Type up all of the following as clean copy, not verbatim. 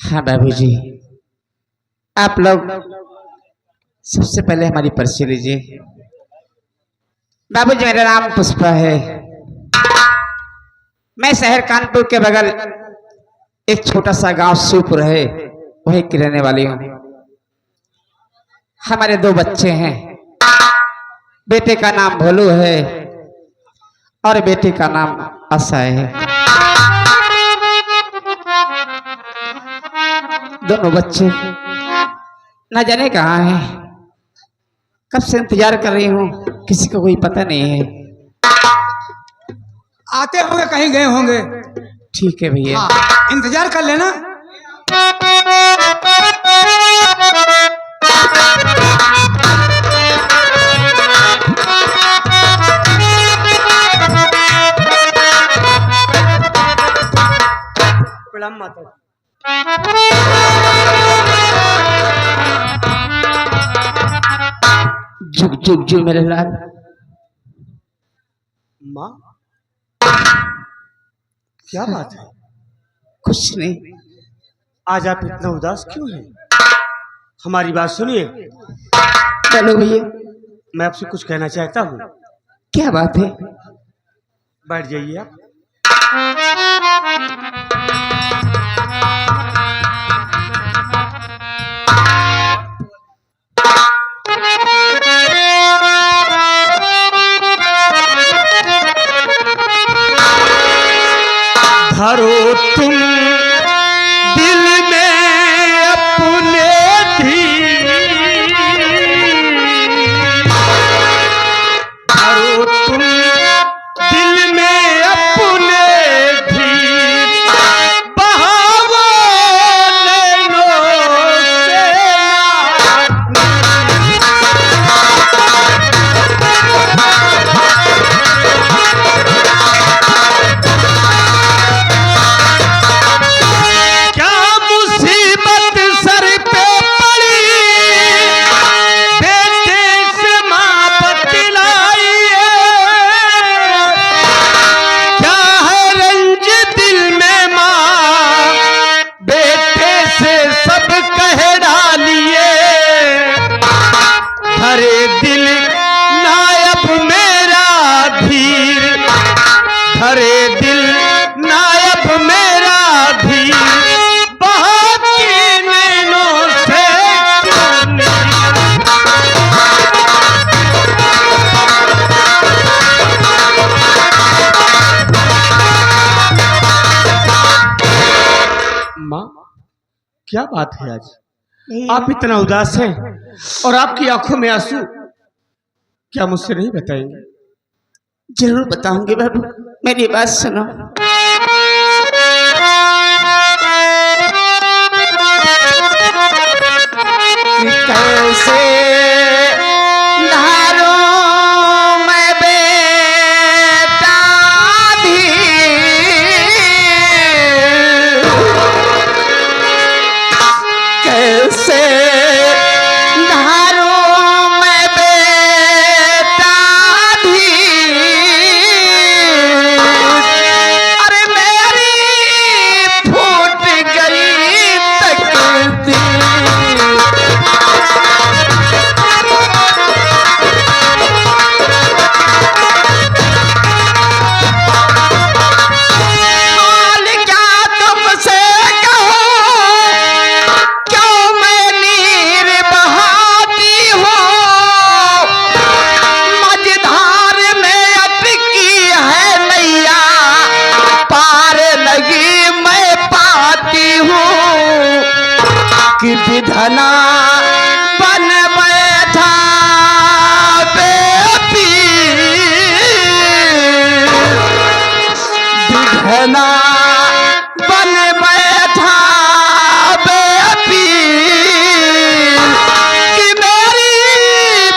हाँ बाबूजी, आप लोग सबसे पहले हमारी परिचय लीजिए। बाबूजी, मेरा नाम पुष्पा है। मैं शहर कानपुर के बगल एक छोटा सा गांव सूपुर है, वहीं की रहने वाली हूँ। हमारे दो बच्चे हैं। बेटे का नाम भोलू है और बेटी का नाम आशा है। दोनों बच्चे न जाने कहाँ हैं, कब से इंतजार कर रही हूँ, किसी को कोई पता नहीं है। आते होंगे, कहीं गए होंगे। ठीक है भैया। हाँ, इंतजार कर लेना। प्रणाम माता। जुग जुग जुग मेरे लाल। माँ, क्या बात है? कुछ नहीं। आज आप इतना उदास क्यों हैं? हमारी बात सुनिए। चलो भैया। मैं आपसे कुछ कहना चाहता हूँ। क्या बात है? बैठ जाइए आप। धरो तुम दिल में अपने धीर, धरो तुम दिल में अपने धीर, बहावो नैनों से क्या बात है? आज आप इतना उदास हैं और आपकी आंखों में आंसू, क्या मुझसे नहीं बताएंगे? जरूर बताऊंगी बाबू, मेरी बात सुनो। कैसे विधना बन बैठा बेपी, विधना बन बैठा बेपी, कि मेरी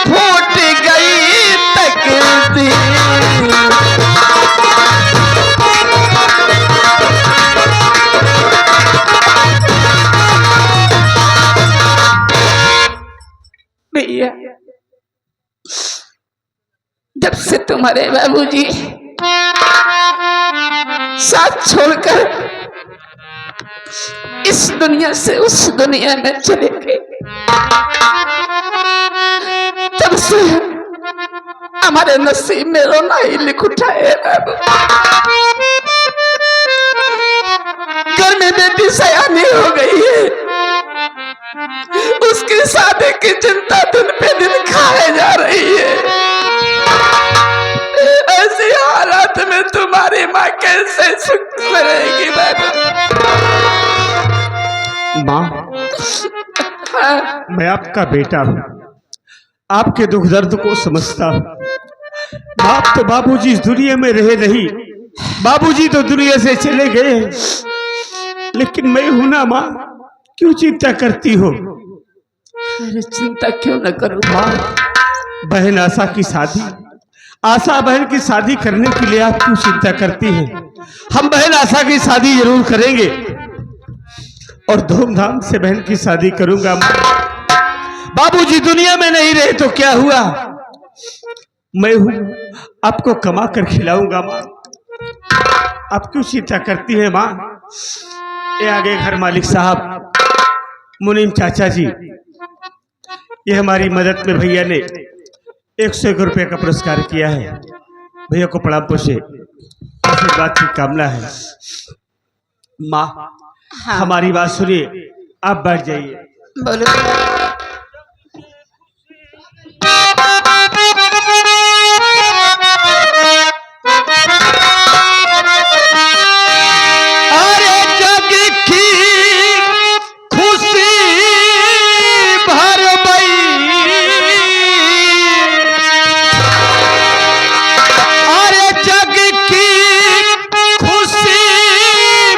फूट गई तकदीर। भैया, जब से तुम्हारे बाबूजी साथ छोड़कर इस दुनिया से उस दुनिया में चले गए। तब से हमारे नसीब में रोना ही लिख उठा है। घर में बेटी सयानी हो गई है, उसकी शादी की चिंता दिन पे दिन खाए जा रही है। ऐसी हालत में तुम्हारी माँ कैसे सुख से रहेगी बाबा? माँ, मैं आपका बेटा हूँ, आपके दुख दर्द को समझता हूँ। बाप तो बाबूजी इस दुनिया में रहे नहीं, बाबूजी तो दुनिया से चले गए, लेकिन मैं हूं ना माँ, क्यों चिंता करती हो? अरे चिंता क्यों न करूं माँ, बहन आशा की शादी, आशा बहन की शादी करने के लिए आप क्यों चिंता करती हैं? हम बहन आशा की शादी जरूर करेंगे और धूमधाम से बहन की शादी करूंगा माँ। बाबूजी दुनिया में नहीं रहे तो क्या हुआ, मैं हूं, आपको कमा कर खिलाऊंगा माँ। आप क्यों चिंता करती है माँ? ये आगे घर मालिक साहब, मुनीम चाचा जी, ये हमारी मदद में भैया ने 101 रुपये का पुरस्कार किया है। भैया को प्रणाम पोषे, आशीर्वाद की कामना है। माँ, हाँ। हमारी बात सुनिए, आप बैठ जाइए। बोलो। अरे जग की खुशी भर गई, अरे जग की खुशी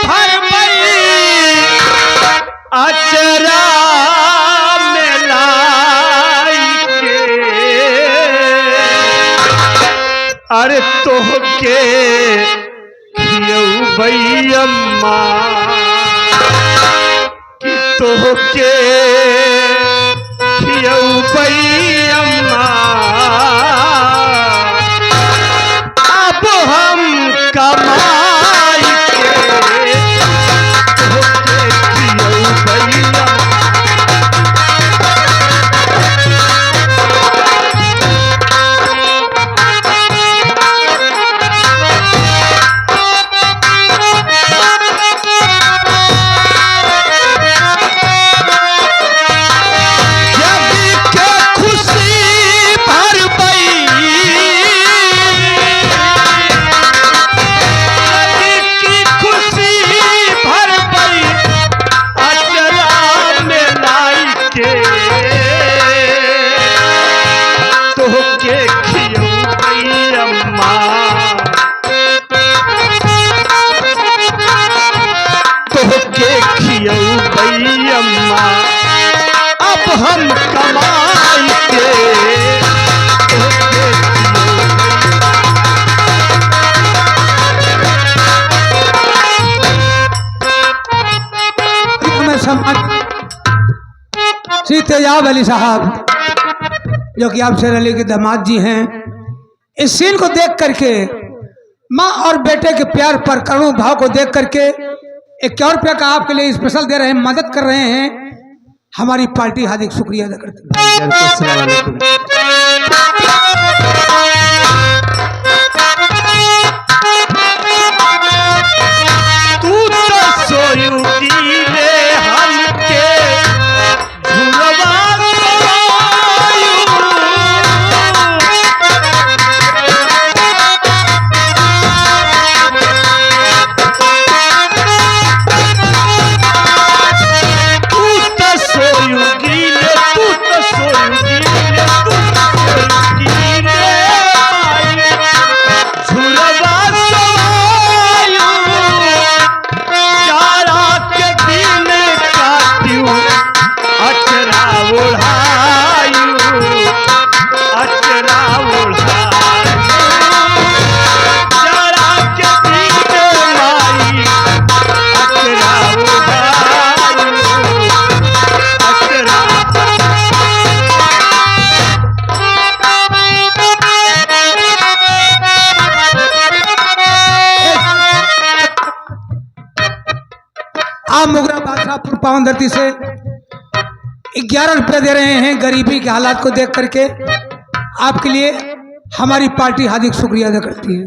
भर गई, अचरा में लाई के, अरे तो के भैयम्मा कि तो के भैयम्मा, अब हम कमाई के तो के भैयम्मा। अब हम कमाई के श्री तेजाब अली साहब, जो कि आप शेर अली के दामाद जी हैं, इस सीन को देख करके, माँ और बेटे के प्यार पर करुण भाव को देख करके 51 रुपया का आपके लिए स्पेशल दे रहे हैं, मदद कर रहे हैं। हमारी पार्टी हार्दिक शुक्रिया अदा करती है। तू तो सोयूगी रे हमके झुलवा आप मुगरा बादशाहपुर पावन धरती से 11 रुपये दे रहे हैं गरीबी के हालात को देख करके। आपके लिए हमारी पार्टी हार्दिक शुक्रिया अदा करती है।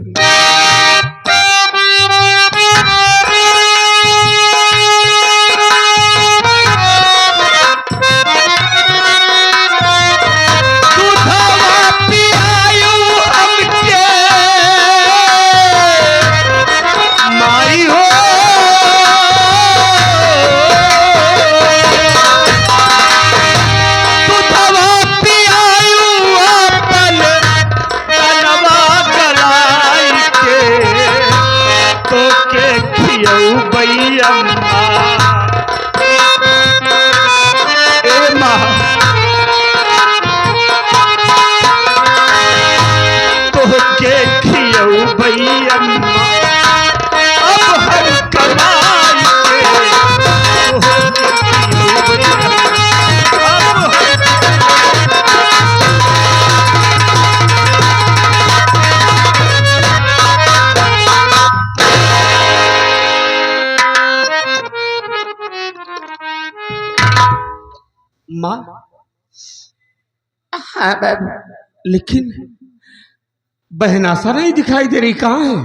माँ, हाँ बाबू। लेकिन बहन आशा नहीं दिखाई दे रही, कहाँ है?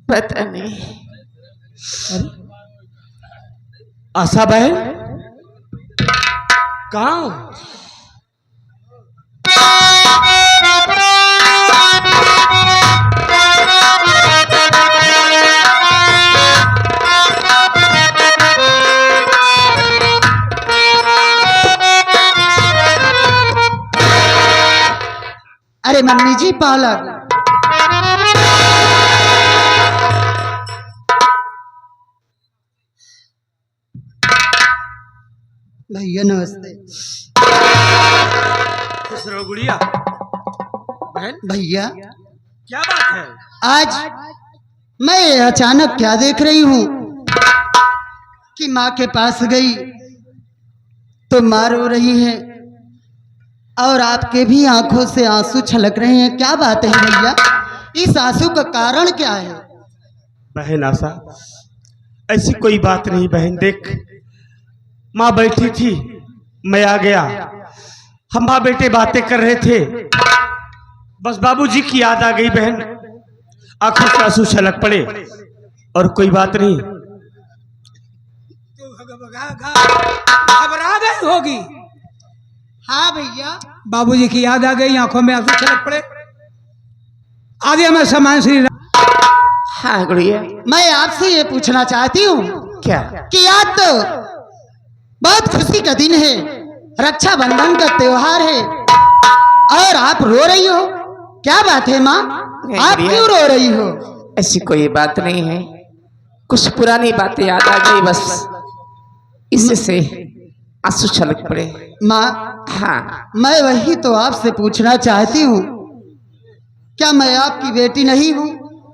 पता नहीं। आशा बहन कहाँ? अरे मम्मी जी पालक। भैया नमस्ते। खुश रहो गुड़िया। बहन भैया क्या बात है? आज मैं अचानक क्या देख रही हूँ कि माँ के पास गई तो माँ रो रही है और आपके भी आंखों से आंसू छलक रहे हैं। क्या बात है भैया, इस आंसू का कारण क्या है? बहन आशा ऐसी कोई बात नहीं बहन। देख, माँ बैठी थी, मैं आ गया, हम माँ बेटे बातें कर रहे थे, बस बाबूजी की याद आ गई बहन, आंखों से आंसू छलक पड़े और कोई बात नहीं। घबरा गई होगी। हाँ भैया, बाबूजी की याद आ गई, आंखों में आंसू छलक पड़े। आगे मैं सामान श्री। हाँ गुड़िया। मैं आपसे ये पूछना चाहती हूँ क्या? कि आज तो बहुत खुशी का दिन है, रक्षाबंधन का त्योहार है और आप रो रही हो, क्या बात है माँ? आप क्यों रो रही हो? ऐसी कोई बात नहीं है, कुछ पुरानी बातें याद आ गई बस, इससे आंसू छलक पड़े। माँ हाँ। मैं वही तो आपसे पूछना चाहती हूँ, क्या मैं आपकी बेटी नहीं हूँ?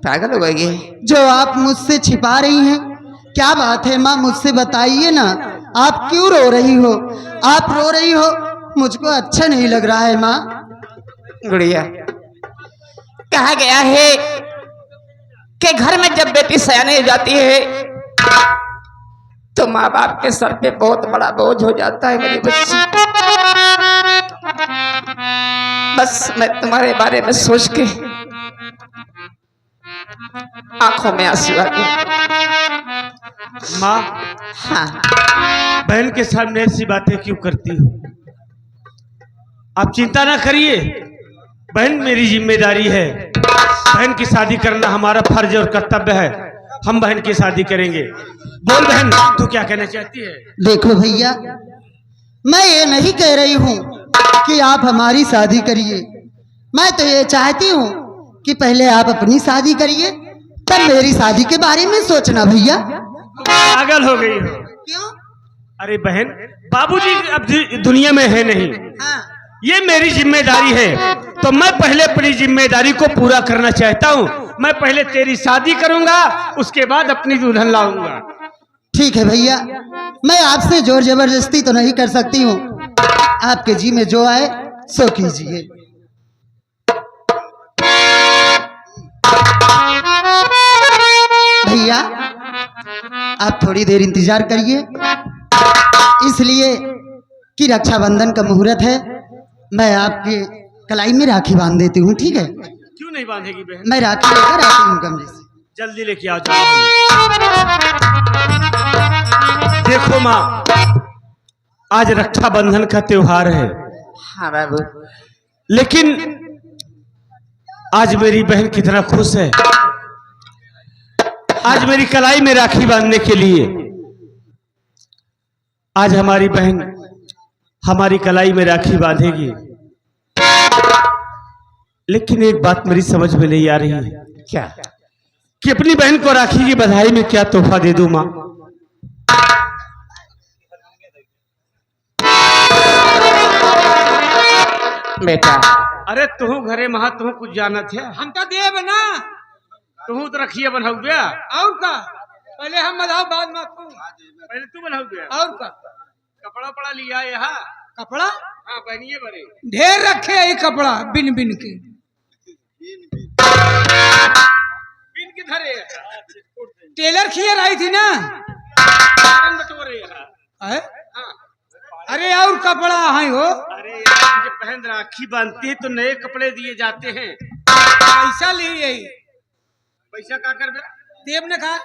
पागल हो गई? जो आप मुझसे छिपा रही हैं, क्या बात है माँ? मुझसे बताइए ना, आप क्यों रो रही हो? आप रो रही हो, मुझको अच्छा नहीं लग रहा है माँ। गुड़िया, कहा गया है कि घर में जब बेटी सयाने हो जाती है तो माँ बाप के सर पे बहुत बड़ा बोझ हो जाता है मेरी बच्ची। बस मैं तुम्हारे बारे में सोच के आंखों में आंसू आ गए। माँ, हाँ। बहन के सामने ऐसी बातें क्यों करती हो? आप चिंता ना करिए, बहन मेरी जिम्मेदारी है, बहन की शादी करना हमारा फर्ज और कर्तव्य है, हम बहन की शादी करेंगे। बोल बहन, तू क्या कहना चाहती है? देखो भैया, मैं ये नहीं कह रही हूँ कि आप हमारी शादी करिए, मैं तो ये चाहती हूँ कि पहले आप अपनी शादी करिए, तब मेरी शादी के बारे में सोचना। भैया पागल हो गई हो? क्यों? अरे बहन, बाबूजी अब दुनिया में है नहीं, हाँ। ये मेरी जिम्मेदारी है, तो मैं पहले अपनी जिम्मेदारी को पूरा करना चाहता हूँ। मैं पहले तेरी शादी करूंगा, उसके बाद अपनी दुल्हन लाऊंगा। ठीक है भैया, मैं आपसे जोर जबरदस्ती तो नहीं कर सकती हूँ, आपके जी में जो आए सो कीजिए। भैया आप थोड़ी देर इंतजार करिए, इसलिए कि रक्षाबंधन का मुहूर्त है। मैं आपके कलाई में राखी बांध देती हूँ, ठीक है? क्यों नहीं बांधेगी बहन? मैं राखी लेकर आती हूँ कमरे से। जल्दी लेके आओ जाओ। देखो माँ, आज रक्षाबंधन का त्योहार है, हाँ बाबू। लेकिन आज मेरी बहन कितना खुश है। आज मेरी कलाई में राखी बांधने के लिए आज हमारी बहन हमारी कलाई में राखी बांधेगी। लेकिन एक बात मेरी समझ में नहीं आ रही है क्या? कि अपनी बहन को राखी की बधाई में क्या तोहफा दे दूं माँ। बेटा अरे तू घरे महा तू कुछ जाना थे, हम तो देव ना। तू तो रखिए बनाऊ गया। और का पहले हम बताओ, बाद में तू। पहले तू बनाऊ गया। और का कपड़ा पड़ा लिया यहाँ। कपड़ा हाँ पहनिए बड़े ढेर रखे है ये कपड़ा बिन बिन के। बिन के धरे टेलर खियर आई थी ना। बटोरे यहाँ। है? अरे और कपड़ा है हो। अरे यार, जब बहन राखी बांधती है तो नए कपड़े दिए जाते हैं। पैसा ले यही पैसा क्या कर बे? देव ने कहा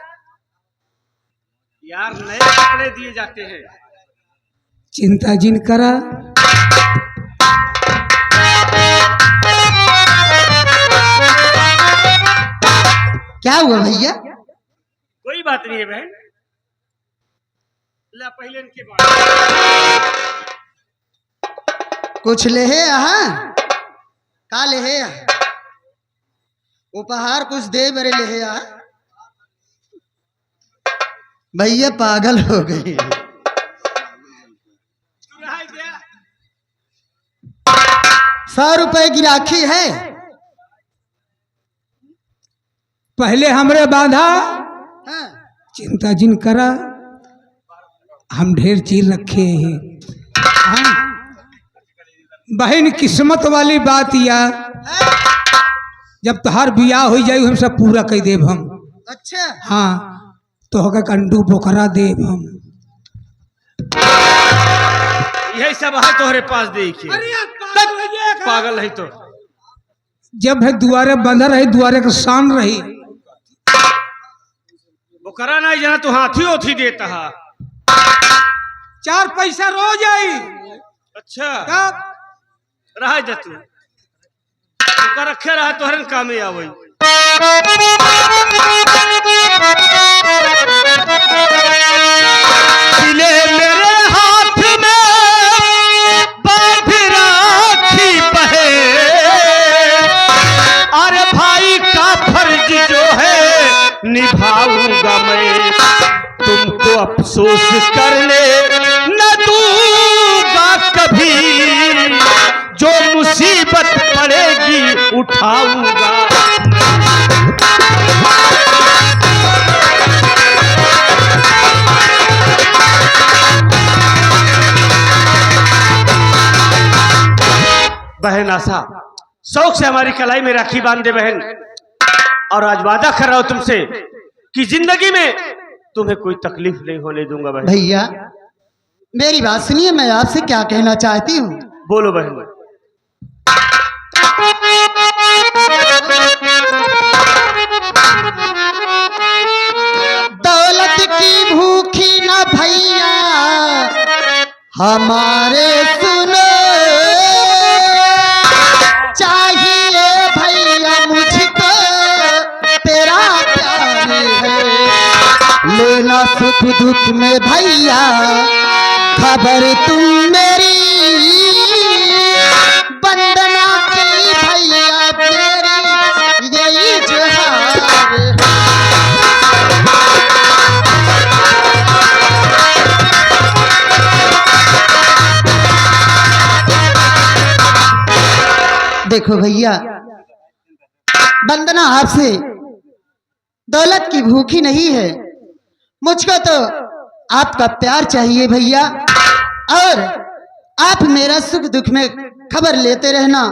यार नए कपड़े दिए जाते हैं। चिंता जिन करा। क्या हुआ भैया? कोई बात नहीं है बहन। ला पहले इनके बाद कुछ ले है यहाँ? का ले है? उपहार कुछ दे मेरे ले है यहाँ? भैया पागल हो गए। 100 रुपए की राखी है। पहले हमरे बाधा। हाँ। चिंता जिन करा, हम ढेर चीज रखे हैं। हाँ। बहन किस्मत वाली बात या जब तोहार बियाह हो जाए हम सब पूरा कर देव हम। अच्छा। हाँ तो होगा कंडू पोखरा देव हम। यही सब है तोहरे पास देखिए। पागल है तो जब है दुआरे बंधा रही, दुआरे का शान रही। वो करा नहीं जाना तो हाथी ओथी देता है। 4 पैसा रोज आई। अच्छा कब रहा जा तू का रखे रहा तो हरन काम में आवई। दिले मेरे हाथ में बांध राखी बहे, अरे भाई का फर्ज जो है निभाऊंगा मैं। तुमको अफसोस करने न दूंगा कभी, जो मुसीबत पड़ेगी उठाऊंगा। बहन आशा शौक से हमारी कलाई में राखी बांध दे बहन, और आज वादा कर रहा हूं तुमसे कि जिंदगी में तुम्हें कोई तकलीफ नहीं होने दूंगा बहन। भैया मेरी बात सुनिए, मैं आपसे क्या कहना चाहती हूँ। बोलो बहन। दौलत की भूखी न भैया हमारे सुनो, चाहिए भैया मुझको तेरा प्यार है। लेना सुख दुख में भैया खबर तुम मेरी, वंदना की भैया तेरी यही जोहार है। देखो भैया, वंदना आपसे दौलत की भूखी नहीं है, मुझको तो आपका प्यार चाहिए भैया। और आप मेरा सुख दुख में खबर लेते रहना,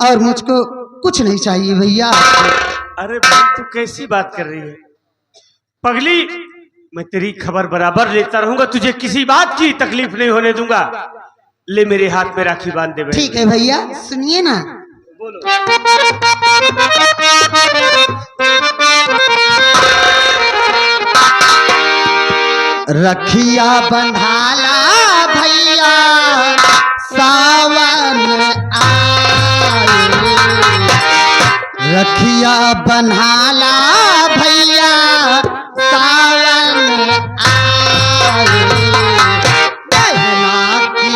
और मुझको कुछ नहीं चाहिए भैया। अरे भाई तू कैसी बात कर रही है पगली? मैं तेरी खबर बराबर लेता रहूंगा, तुझे किसी बात की तकलीफ नहीं होने दूंगा। ले मेरे हाथ में राखी बांध दे। ठीक है भैया, सुनिए ना। बोलो। रखिया बंधाला भैया सावन आए, रखिया बंधाला भैया सावन आए, बहना की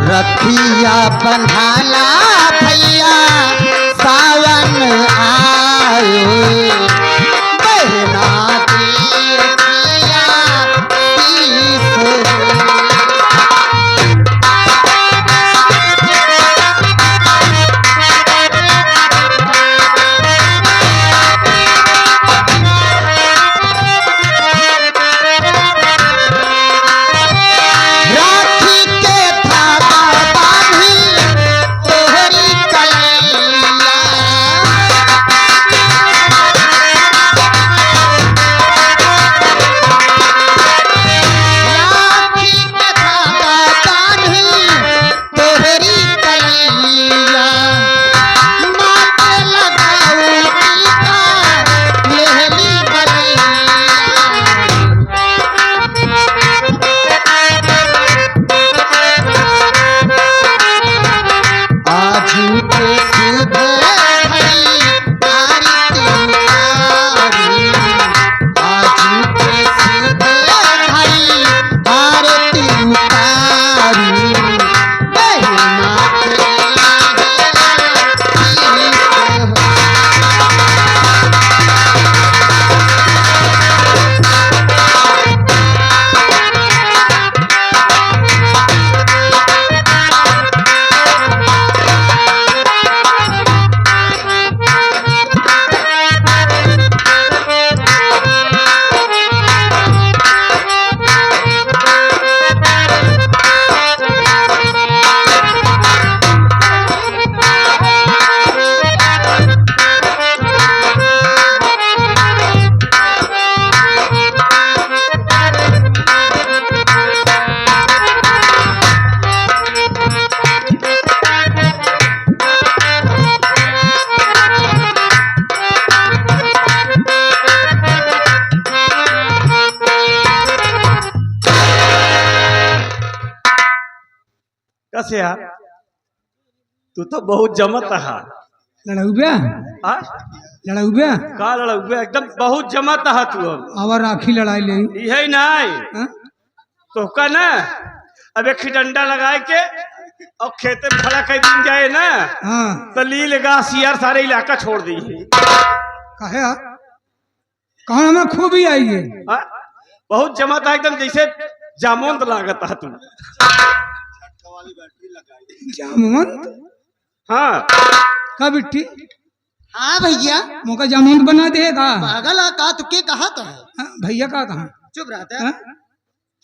रखिया बंधाला भैया सावन आयो, बहना देखिया कैसे यार, तू तो बहुत जमत है। लड़ाऊ बे, हाँ? लड़ाऊ बे, का लड़ाऊ बे? एकदम बहुत जमत है तू। अब और राखी लड़ाई ले यही नहीं तो का ना, अब एक डंडा लगाए के और खेते में खड़ा कर दिन जाए ना, हाँ तो ली लगा सियार सारे इलाका छोड़ दी। कहे कौन हमें खूब ही आई है। बहुत जमत है एकदम, जैसे जामुन लागत है तू। जामुन? हाँ का बिट्टी? हाँ भैया, मौका जामुन बना देगा। पागल है का? तो के कहा तो है? हाँ, भैया का कहा? चुप रहता है। हाँ?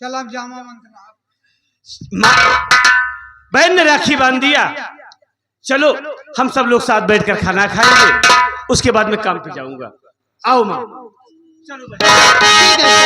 चल आप जामा बंद। बहन ने राखी बांध दिया, चलो हम सब लोग साथ बैठकर खाना खाएंगे, उसके बाद मैं काम पे जाऊंगा। आओ माँ, चलो बहन। ठीक है।